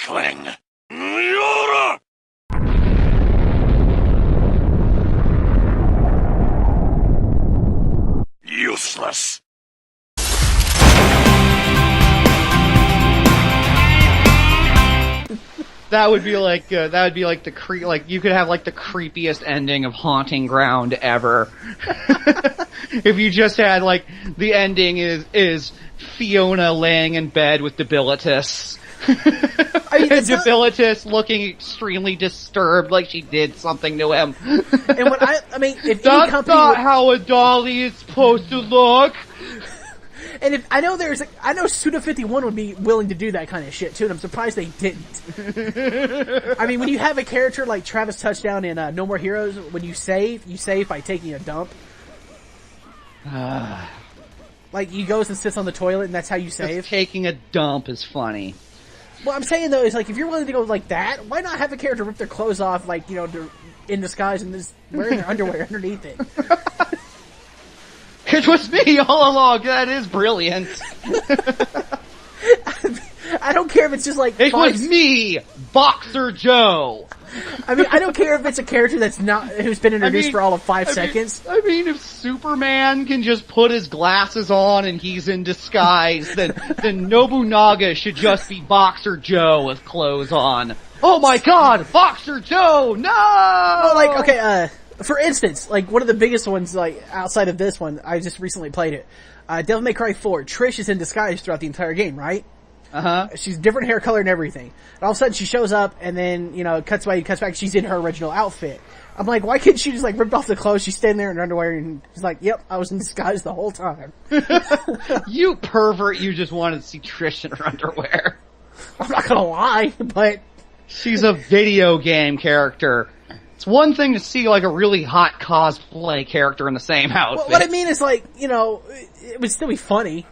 weakling! Yora! Useless. That would be like the like you could have like the creepiest ending of Haunting Ground ever. If you just had like the ending is Fiona laying in bed with Debilitus. I mean, Debilitus looking extremely disturbed, like she did something to him. And what I mean, if that's any company not how a dolly is supposed to look. And if I know I know Suda 51 would be willing to do that kind of shit too, and I'm surprised they didn't. I mean, when you have a character like Travis Touchdown in No More Heroes, when you save by taking a dump. Like he goes and sits on the toilet, and that's how you save. Just taking a dump is funny. What I'm saying though is like if you're willing to go like that, why not have a character rip their clothes off, like in disguise and just wearing their underwear underneath it? It was me all along. That is brilliant. I don't care if it's just like... It was me, Boxer Joe. I mean, I don't care if it's a character who's been introduced for all of 5 seconds. I mean, if Superman can just put his glasses on and he's in disguise, then Nobunaga should just be Boxer Joe with clothes on. Oh my god, Boxer Joe, no! Well, like, okay, for instance, like, one of the biggest ones, like, outside of this one, I just recently played it. Devil May Cry 4, Trish is in disguise throughout the entire game, right? Uh-huh. She's different hair color and everything. And all of a sudden she shows up and then, cuts back, she's in her original outfit. I'm like, why couldn't she just, like, rip off the clothes? She's standing there in her underwear and she's like, yep, I was in disguise the whole time. You pervert, you just wanted to see Trish in her underwear. I'm not gonna lie, but... She's a video game character. It's one thing to see like a really hot cosplay character in the same outfit. Well, what I mean is like, it would still be funny.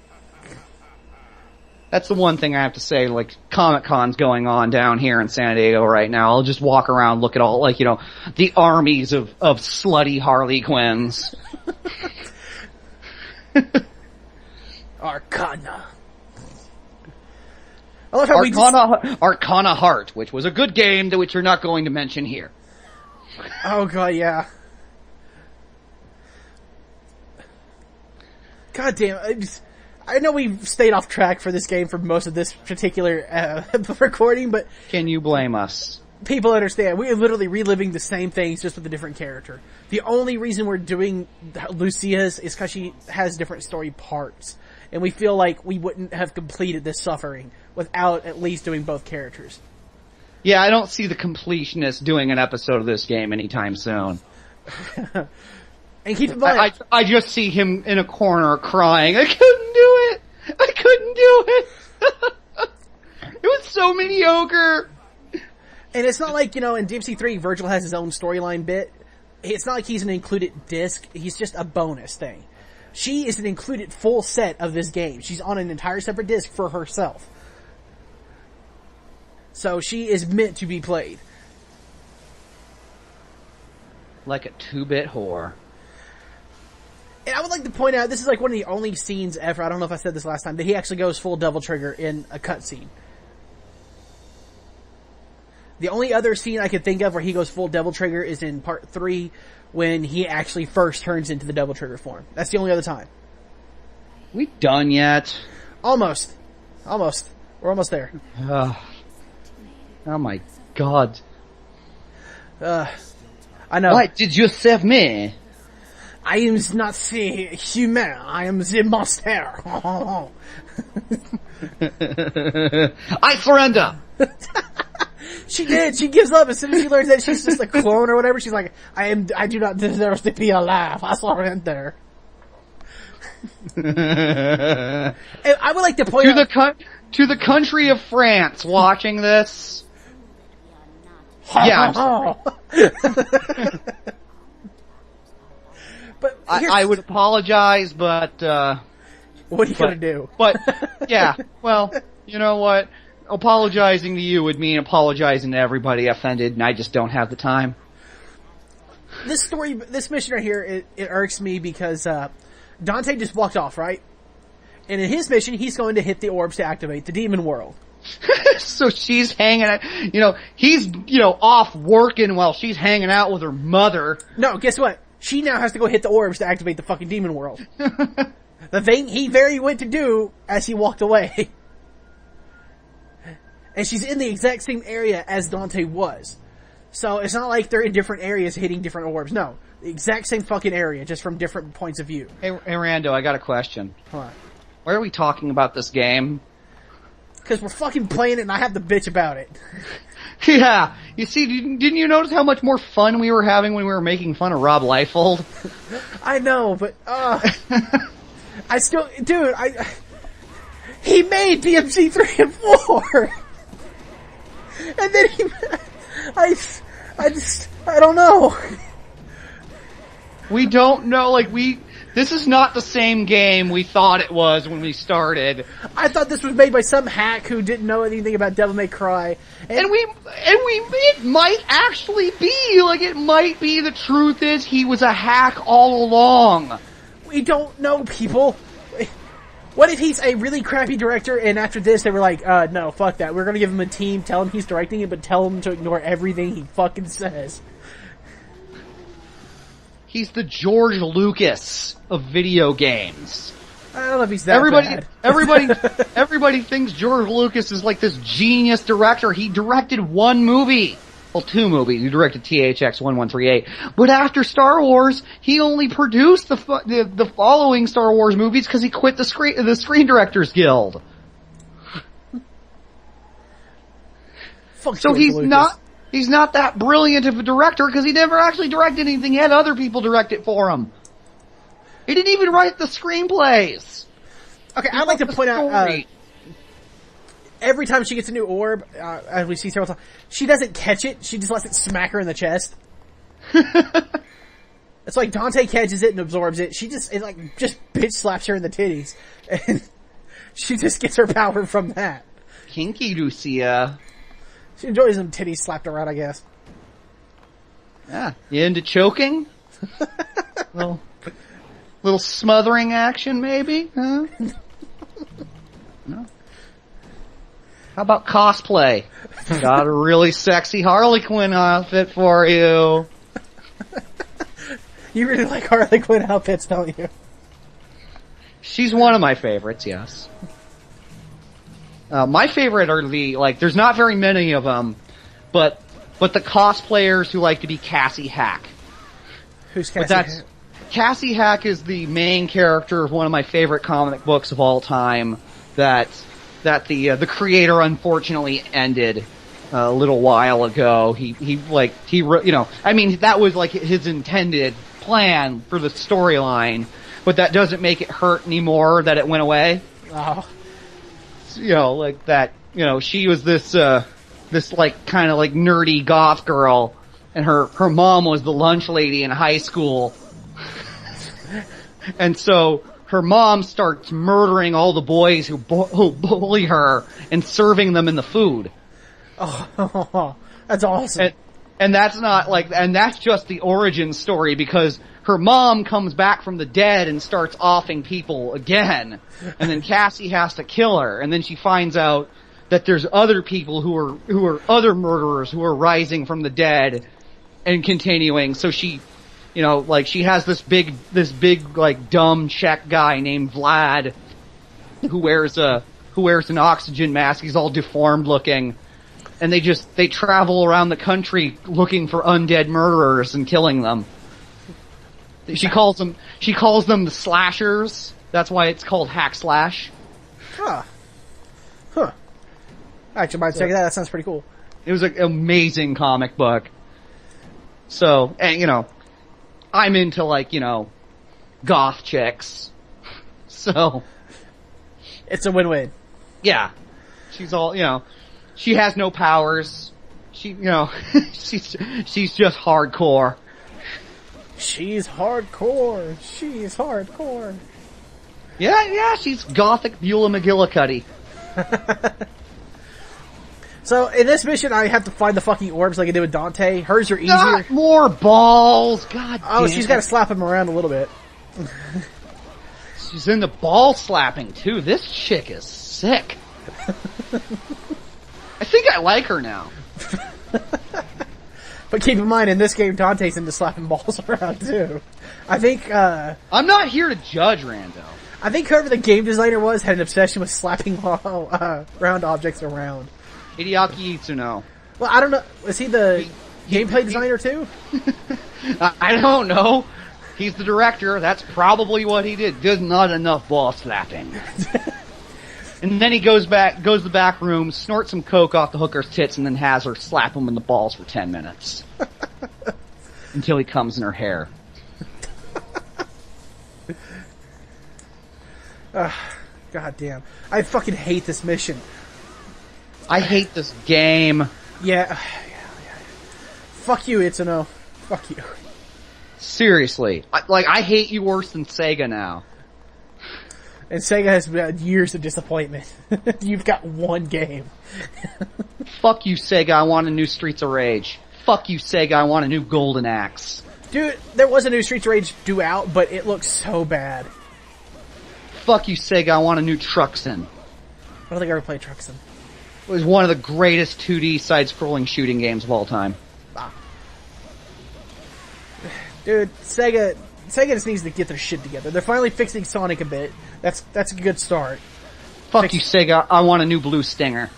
That's the one thing I have to say, like, Comic-Con's going on down here in San Diego right now. I'll just walk around, look at all, like, the armies of slutty Harley Quinns. Arcana. I love how Arcana Heart, which was a good game, which you're not going to mention here. Oh god, yeah. God damn, I know we've stayed off track for this game for most of this particular recording, but... Can you blame us? People understand. We are literally reliving the same things just with a different character. The only reason we're doing Lucia's is because she has different story parts. And we feel like we wouldn't have completed this suffering without at least doing both characters. Yeah, I don't see the completionist doing an episode of this game anytime soon. And keep in mind, I just see him in a corner crying. I couldn't do it. I couldn't do it. It was so mediocre. And it's not like, in DMC 3, Virgil has his own storyline bit. It's not like he's an included disc. He's just a bonus thing. She is an included full set of this game. She's on an entire separate disc for herself. So she is meant to be played. Like a 2-bit whore. And I would like to point out, this is like one of the only scenes ever, I don't know if I said this last time, that he actually goes full Devil Trigger in a cutscene. The only other scene I could think of where he goes full Devil Trigger is in part 3, when he actually first turns into the Devil Trigger form. That's the only other time. We done yet? Almost. We're almost there. Oh my god. I know. Why did you save me? I am not the human, I am the monster. I surrender! She did, she gives up as soon as she learns that she's just a clone or whatever. She's like, I do not deserve to be alive, I surrender. And I would like to point out... To the country of France watching this... Yeah, I'm sorry. But I would apologize, but what are you gonna do? But yeah, well, you know what? Apologizing to you would mean apologizing to everybody offended, and I just don't have the time. This mission right here, it irks me because Dante just walked off, right? And in his mission, he's going to hit the orbs to activate the demon world. So she's hanging out, he's, off working while she's hanging out with her mother. No, guess what? She now has to go hit the orbs to activate the fucking demon world. The thing he very went to do as he walked away. And she's in the exact same area as Dante was. So it's not like they're in different areas hitting different orbs. No. The exact same fucking area, just from different points of view. Hey Rando, I got a question. What? Why are we talking about this game? Because we're fucking playing it and I have to bitch about it. Yeah. You see, didn't you notice how much more fun we were having when we were making fun of Rob Liefeld? I know, but, I still, dude, he made DMC 3 and 4! And then I don't know. We don't know, this is not the same game we thought it was when we started. I thought this was made by some hack who didn't know anything about Devil May Cry. And it might actually be, it might be the truth is he was a hack all along. We don't know, people. What if he's a really crappy director and after this they were like, no, fuck that. We're gonna give him a team, tell him he's directing it, but tell him to ignore everything he fucking says. He's the George Lucas of video games. I don't know if he's that bad. Everybody thinks George Lucas is like this genius director. He directed one movie. Well, two movies. He directed THX 1138. But after Star Wars, he only produced the following Star Wars movies because he quit the Screen Directors Guild. Fuck so George he's not that brilliant of a director because he never actually directed anything. He had other people direct it for him. He didn't even write the screenplays. Okay, I'd like to point out, every time she gets a new orb, as we see several times, she doesn't catch it, she just lets it smack her in the chest. It's like Dante catches it and absorbs it, just bitch slaps her in the titties. And she just gets her power from that. Kinky Lucia. She enjoys them titties slapped around, I guess. Yeah. You into choking? Little smothering action, maybe? Huh? No? How about cosplay? Got a really sexy Harley Quinn outfit for you. You really like Harley Quinn outfits, don't you? She's one of my favorites, yes. My favorite are there's not very many of them, but the cosplayers who like to be Cassie Hack. Who's Cassie Hack? Cassie Hack is the main character of one of my favorite comic books of all time that the creator unfortunately ended a little while ago. That was his intended plan for the storyline, but that doesn't make it hurt anymore that it went away. Oh. She was this kind of nerdy goth girl, and her mom was the lunch lady in high school. And so her mom starts murdering all the boys who bully her and serving them in the food. Oh, that's awesome. And that's not and that's just the origin story because her mom comes back from the dead and starts offing people again. And then Cassie has to kill her. And then she finds out that there's other people who are other murderers who are rising from the dead and continuing. So she, she has this big dumb Czech guy named Vlad who wears an oxygen mask. He's all deformed looking. And they travel around the country looking for undead murderers and killing them. She calls them the slashers. That's why it's called Hack Slash. Huh. Actually, might check that. That sounds pretty cool. It was an amazing comic book. So, and I'm into goth chicks. So. It's a win-win. Yeah. She's all, she has no powers. She, she's just hardcore. She's hardcore. She's hardcore. Yeah, she's gothic Beulah McGillicuddy. So, in this mission, I have to find the fucking orbs like I did with Dante. Hers are easier. Not more balls! God damn. Oh, she's gotta slap him around a little bit. She's into ball slapping, too. This chick is sick. I think I like her now. But keep in mind, in this game, Dante's into slapping balls around too. I think, I'm not here to judge Rando. I think whoever the game designer was had an obsession with slapping round objects around. Hideaki Itsuno. Well, I don't know. Was he the gameplay designer too? I don't know. He's the director. That's probably what he did. There's not enough ball slapping. And then he goes to the back room, snorts some coke off the hooker's tits, and then has her slap him in the balls for 10 minutes. Until he comes in her hair. God damn. I fucking hate this mission. I hate this game. Yeah. Fuck you, Itsuno. Fuck you. Seriously. I hate you worse than Sega now. And Sega has years of disappointment. You've got one game. Fuck you, Sega, I want a new Streets of Rage. Fuck you, Sega, I want a new Golden Axe. Dude, there was a new Streets of Rage due out, but it looks so bad. Fuck you, Sega, I want a new Truxton. I don't think I ever played Truxton. It was one of the greatest 2D side-scrolling shooting games of all time. Dude, Sega just needs to get their shit together. They're finally fixing Sonic a bit. That's a good start. Fuck you, Sega, I want a new Blue Stinger.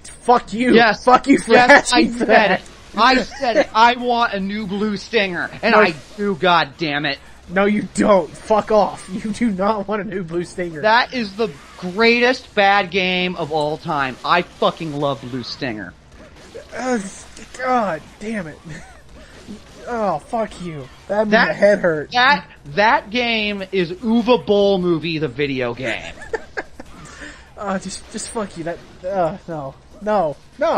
Fuck you. Yes. Fuck you for yes, asking for said that. it. I said it. I want a new Blue Stinger. And No. I do, goddammit. No, you don't. Fuck off. You do not want a new Blue Stinger. That is the greatest bad game of all time. I fucking love Blue Stinger. God damn it. Oh, fuck you. That made my head hurt. That game is Uwe Boll movie, the video game. Just fuck you. No.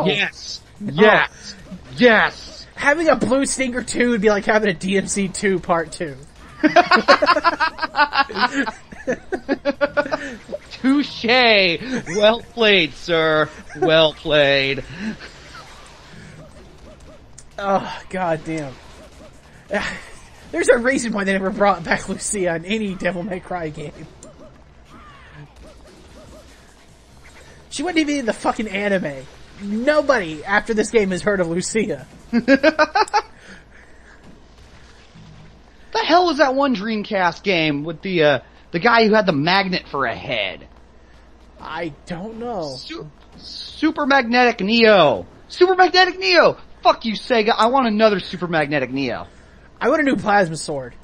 Yes. Yes. Yes. Having a Blue Stinger 2 would be like having a DMC 2 Part 2. Touche. Well played, sir. Well played. Oh, god damn. There's a reason why they never brought back Lucia in any Devil May Cry game. She wasn't even in the fucking anime. Nobody after this game has heard of Lucia. The hell was that one Dreamcast game with the guy who had the magnet for a head? I don't know. Super Magnetic Neo. Super Magnetic Neo. Fuck you, Sega. I want another Super Magnetic Neo. I want a new Plasma Sword.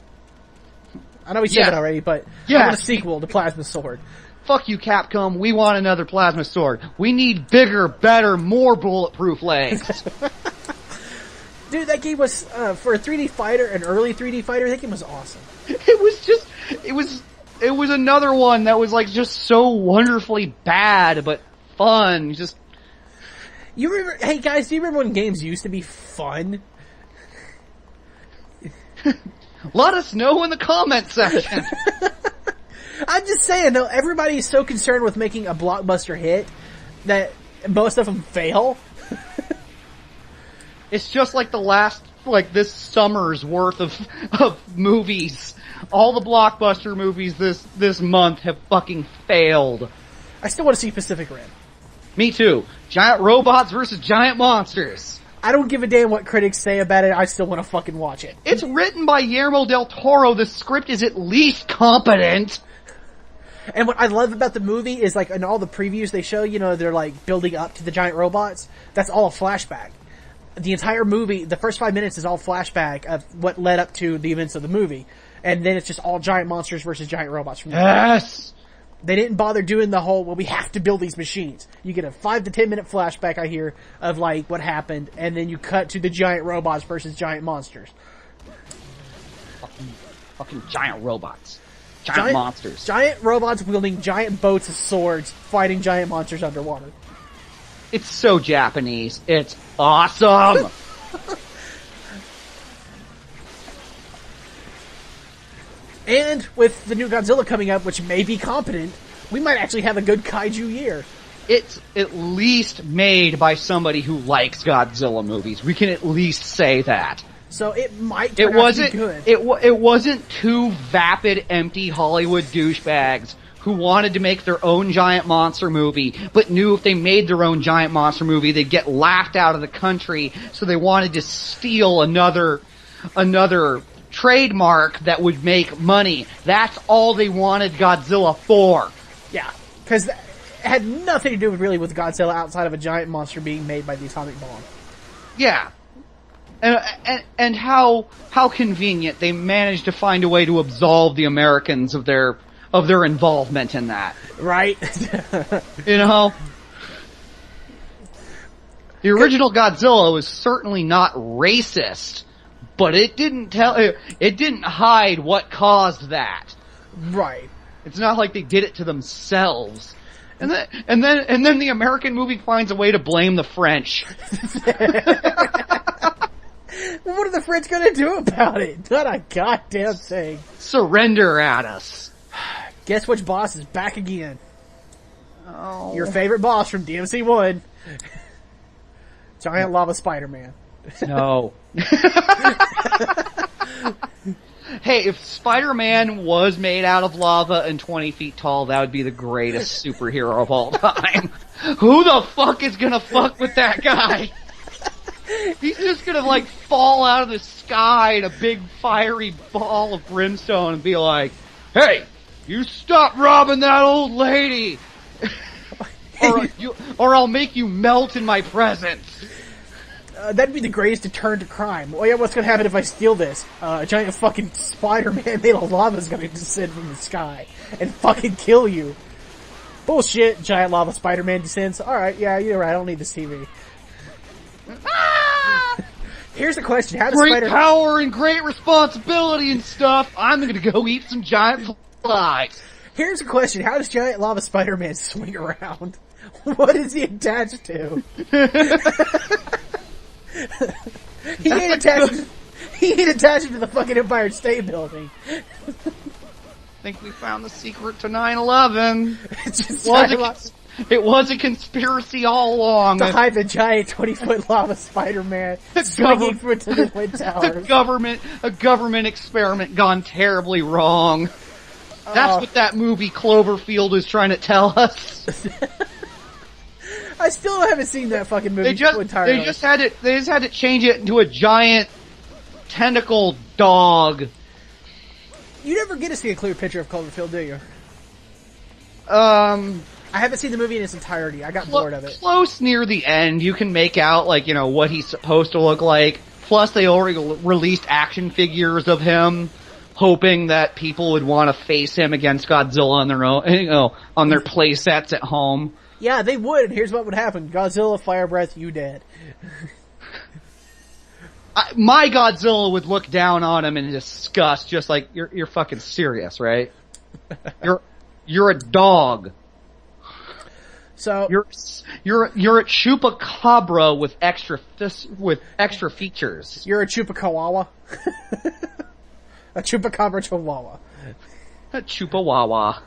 I know we said that already, but I want a sequel to Plasma Sword. Fuck you, Capcom. We want another Plasma Sword. We need bigger, better, more bulletproof legs. Dude, that game was, for a 3D fighter, an early 3D fighter, that game was awesome. It was another one that was like just so wonderfully bad, but fun. You remember, hey guys, do you remember when games used to be fun? Let us know in the comment section. I'm just saying though, everybody is so concerned with making a blockbuster hit that most of them fail. It's just like this summer's worth of movies. All the blockbuster movies this month have fucking failed. I still want to see Pacific Rim. Me too. Giant robots versus giant monsters. I don't give a damn what critics say about it, I still want to fucking watch it. It's written by Guillermo del Toro. The script is at least competent. And what I love about the movie is like in all the previews they show, they're like building up to the giant robots. That's all a flashback. The entire movie, the first 5 minutes is all flashback of what led up to the events of the movie. And then it's just all giant monsters versus giant robots from there. Yes! They didn't bother doing the whole, we have to build these machines. You get a 5 to 10 minute flashback, I hear, of like what happened, and then you cut to the giant robots versus giant monsters. Fucking giant robots. Giant monsters. Giant robots wielding giant boats of swords, fighting giant monsters underwater. It's so Japanese. It's awesome! And with the new Godzilla coming up, which may be competent, we might actually have a good kaiju year. It's at least made by somebody who likes Godzilla movies. We can at least say that. So it might turn out to be good. It wasn't two vapid, empty Hollywood douchebags who wanted to make their own giant monster movie, but knew if they made their own giant monster movie, they'd get laughed out of the country, so they wanted to steal another trademark that would make money. That's all they wanted Godzilla for. Yeah, because it had nothing to do with Godzilla outside of a giant monster being made by the atomic bomb. Yeah. And how convenient they managed to find a way to absolve the Americans of their involvement in that. Right? You know? The original Godzilla was certainly not racist, but it didn't hide what caused that. Right. It's not like they did it to themselves. And then the American movie finds a way to blame the French. Well, what are the French gonna do about it? Not a goddamn thing. Surrender at us. Guess which boss is back again? Oh. Your favorite boss from DMC1. Giant Lava Spider-Man. No. Hey, if Spider-Man was made out of lava and 20 feet tall, that would be the greatest superhero of all time. Who the fuck is gonna fuck with that guy? He's just gonna like fall out of the sky in a big fiery ball of brimstone and be like, "Hey, you stop robbing that old lady, or I'll make you melt in my presence." That'd be the greatest deterrent to crime. Oh yeah, what's gonna happen if I steal this? A giant fucking Spider-Man made of lava is gonna descend from the sky and fucking kill you. Bullshit, giant lava Spider-Man descends. Alright, yeah, you're right, I don't need this TV. Here's the question, how does great power and great responsibility and stuff, I'm gonna go eat some giant flies. Here's the question, how does giant lava Spider-Man swing around? What is he attached to? He ain't attached to the fucking Empire State Building. I think we found the secret to 9/11. It was a conspiracy all along. To hide the giant 20-foot lava Spider-Man swinging through to the Twin Towers. A government experiment gone terribly wrong. That's what that movie Cloverfield is trying to tell us. I still haven't seen that fucking movie entirely. They just had to change it into a giant tentacle dog. You never get to see a clear picture of Cloverfield, do you? I haven't seen the movie in its entirety. I got bored of it. Close near the end, you can make out, like, you know, what he's supposed to look like. Plus, they already released action figures of him, hoping that people would want to face him against Godzilla on their own, you know, on their play sets at home. Yeah, they would, and here's what would happen. Godzilla, fire breath, you dead. My Godzilla would look down on him in disgust, just like, you're fucking serious, right? You're a dog. So you're a chupacabra with extra features. You're a chupacabra. A chupacabra chihuahua. A chupawawa.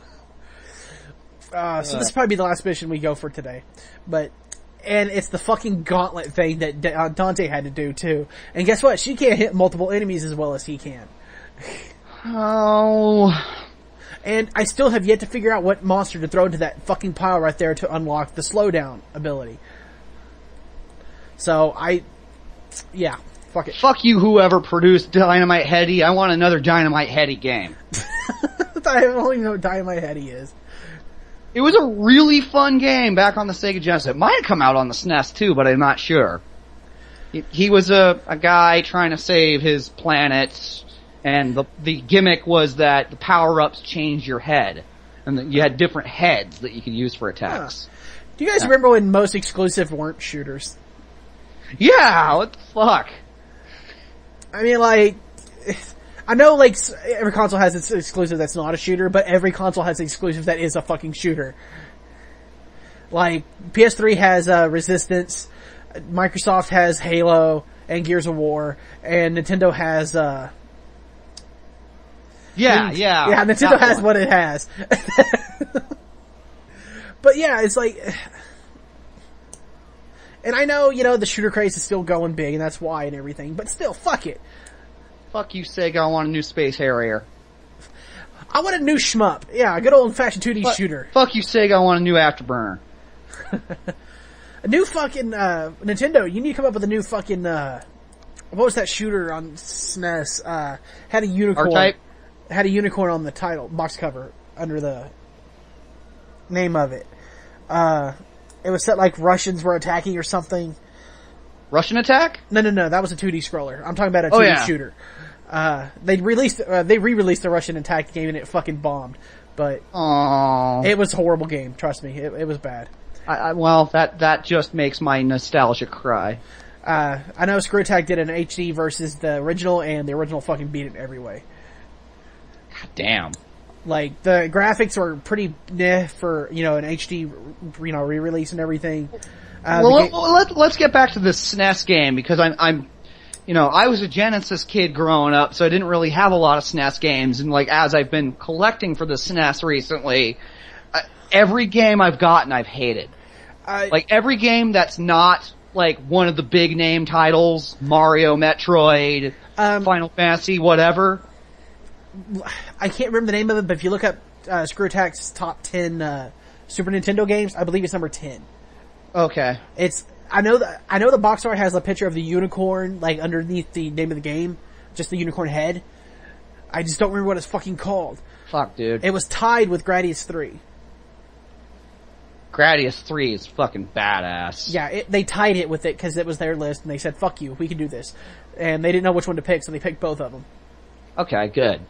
So this will probably be the last mission we go for today. And it's the fucking gauntlet thing that Dante had to do too. And guess what? She can't hit multiple enemies as well as he can. Oh. And I still have yet to figure out what monster to throw into that fucking pile right there to unlock the slowdown ability. So yeah, fuck it. Fuck you, whoever produced Dynamite Heady. I want another Dynamite Heady game. I don't even know what Dynamite Heady is. It was a really fun game back on the Sega Genesis. It might have come out on the SNES too, but I'm not sure. He was a guy trying to save his planet. And the gimmick was that the power-ups changed your head. And that you had different heads that you could use for attacks. Do you guys remember when most exclusive weren't shooters? Yeah, what the fuck? I mean, like, I know, like, every console has its exclusive that's not a shooter, but every console has an exclusive that is a fucking shooter. Like, PS3 has, Resistance, Microsoft has Halo and Gears of War, and Nintendo has, Yeah, Nintendo has what it has. But yeah, it's like, and I know, you know, the shooter craze is still going big, and that's why and everything, but still, fuck it. Fuck you, Sega, I want a new Space Harrier. I want a new shmup. Yeah, a good old-fashioned 2D shooter. Fuck you, Sega, I want a new Afterburner. A new fucking, Nintendo, you need to come up with a new fucking, what was that shooter on SNES? Had a unicorn. R-Type? Had a unicorn on the title, box cover, under the name of it. It was set like Russians were attacking or something. Russian Attack? No, that was a 2D scroller. I'm talking about a 2D shooter. They re-released the Russian Attack game and it fucking bombed. But Aww. It was a horrible game, trust me. It was bad. Well, that just makes my nostalgia cry. I know Screw Attack did an HD versus the original, and the original fucking beat it every way. God damn. Like, the graphics were pretty meh for, an HD, re-release and everything. Let's get back to this SNES game, because I'm I was a Genesis kid growing up, so I didn't really have a lot of SNES games, and like, as I've been collecting for the SNES recently, every game I've gotten I've hated. Like, every game that's not, like, one of the big name titles, Mario, Metroid, Final Fantasy, whatever. I can't remember the name of it, but if you look up Screw Attack's top 10 Super Nintendo games, I believe it's number 10. Okay. I know the box art has a picture of the unicorn, like, underneath the name of the game, just the unicorn head. I just don't remember what it's fucking called. Fuck, dude. It was tied with Gradius 3. Gradius 3 is fucking badass. Yeah, they tied it with it because it was their list, and they said, fuck you, we can do this. And they didn't know which one to pick, so they picked both of them. Okay, good.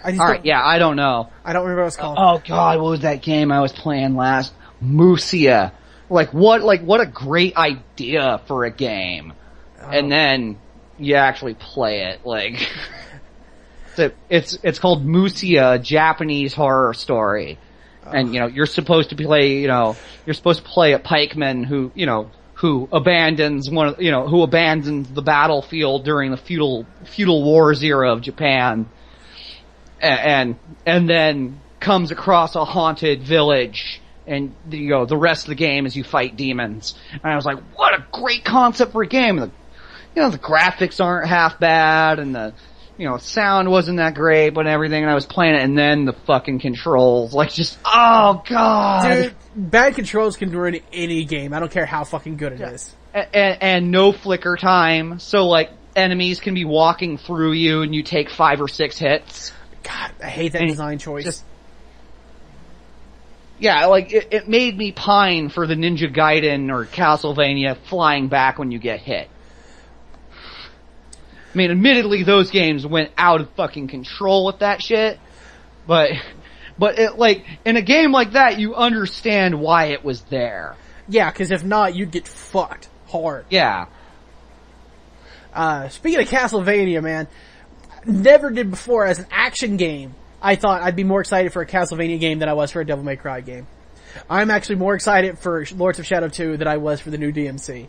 Alright, yeah, I don't know. I don't remember what it's called. Oh god, what was that game I was playing last? Musia. Like what a great idea for a game. Oh. And then you actually play it, like... it's called Musia, Japanese horror story. And, you're supposed to play, you're supposed to play a pikeman who abandons who abandons the battlefield during the feudal wars era of Japan. And then comes across a haunted village, and, the rest of the game is you fight demons. And I was like, what a great concept for a game. The graphics aren't half bad, and the, sound wasn't that great, but everything, and I was playing it, and then the fucking controls, like, just, oh god! Dude, bad controls can ruin any game, I don't care how fucking good it is. And no flicker time, so, like, enemies can be walking through you, and you take 5 or 6 hits. God, I hate that design choice. Yeah, like, it made me pine for the Ninja Gaiden or Castlevania flying back when you get hit. I mean, admittedly, those games went out of fucking control with that shit, but it, like, in a game like that, you understand why it was there. Yeah, because if not, you'd get fucked hard. Yeah. Speaking of Castlevania, man, never did before as an action game. I thought I'd be more excited for a Castlevania game than I was for a Devil May Cry game. I'm actually more excited for Lords of Shadow 2 than I was for the new DMC.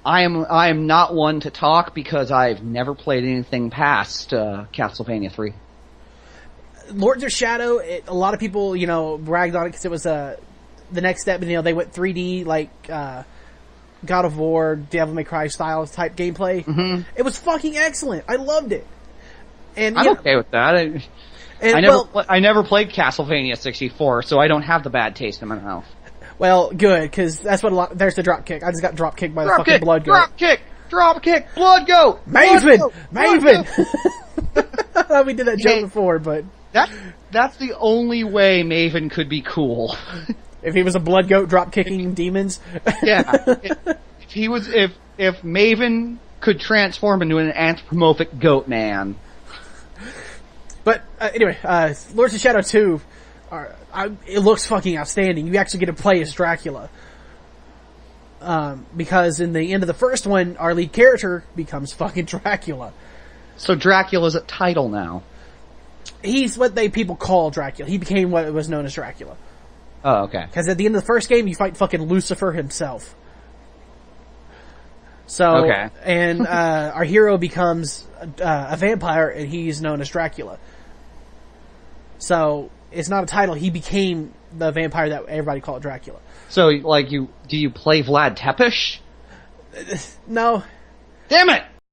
I am not one to talk because I've never played anything past Castlevania 3. Lords of Shadow, a lot of people, bragged on it because it was the next step. They went 3D, like God of War, Devil May Cry style type gameplay. Mm-hmm. It was fucking excellent. I loved it. And I'm okay with that. I never played Castlevania 64, so I don't have the bad taste in my mouth. Well, good, because that's what there's the drop kick. I just got drop kicked by the fucking blood goat. Drop kick, blood goat! Maven! I thought we did that joke before, but... That's the only way Maven could be cool. If he was a blood goat drop kicking demons? Yeah. If Maven could transform into an anthropomorphic goat man. But, anyway, Lords of Shadow 2... it looks fucking outstanding. You actually get to play as Dracula. Because in the end of the first one, our lead character becomes fucking Dracula. So Dracula's a title now. He's what people call Dracula. He became what was known as Dracula. Oh, okay. Because at the end of the first game, you fight fucking Lucifer himself. So, okay. And our hero becomes a vampire, and he's known as Dracula. So... it's not a title. He became the vampire that everybody called Dracula. So, like, do you play Vlad Tepes? No. Damn it!